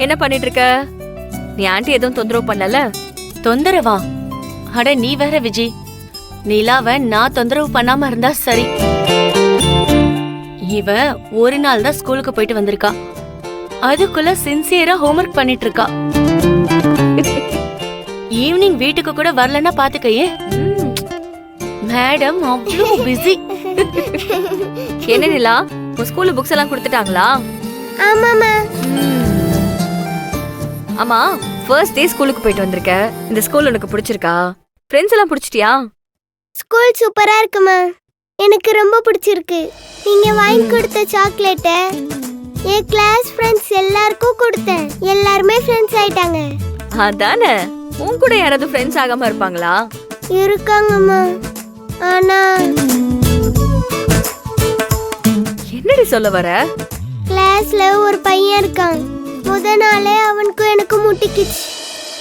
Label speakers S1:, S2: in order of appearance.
S1: என்ன பண்ணிட்டு இருக்க? நீ ஆண்டி எதுவும் தொந்தரவு பண்ணல?
S2: தொந்தரவா? அட நீ வேற விஜி, நிலாவ நான் தொந்தரவு பண்ணாம இருந்தா சரி. இவ ஒரு நாள் தான் ஸ்கூலுக்கு போயிட்டு வந்திருக்கா, அதுக்குள்ள சின்சியரா ஹோம்வொர்க் பண்ணிட்டு இருக்கா. ஈவினிங் வீட்டுக்கு கூட வரலன்னா பாத்துக்கையே. மேடம் அவ்வளோ பிஸி.
S1: என்ன நிலா, உன் ஸ்கூல்ல புக்ஸ் எல்லாம் கொடுத்துட்டாங்களா?
S3: ஆமாமா.
S1: ஆமா, ஃபர்ஸ்ட் டே ஸ்கூலுக்கு போயிட்டு வந்திருக்க. இந்த ஸ்கூல் உனக்கு பிடிச்சிருக்கா? ஃப்ரெண்ட்ஸ் எல்லாம் பிடிச்சிட்டியா?
S3: ஸ்கூல் சூப்பரா இருக்குமா, எனக்கு ரொம்ப பிடிச்சிருக்கு. நீங்க வாங்கி கொடுத்த சாக்லேட்டை என் கிளாஸ் ஃப்ரெண்ட்ஸ் எல்லாருக்கும் கொடுத்தேன். எல்லாருமே ஃப்ரெண்ட்ஸ் ஆயிட்டாங்க.
S1: அதானே, உன் கூட யாராவது ஃப்ரெண்ட்ஸ் ஆகாம இருப்பாங்களா?
S3: இருக்காங்கம்மா. ஆனா
S1: என்னடி சொல்ல வர?
S3: கிளாஸ்ல ஒரு பையன் இருக்கான். முத நாளே அவனுக்கு எனக்கு முட்டிக்கிச்சு.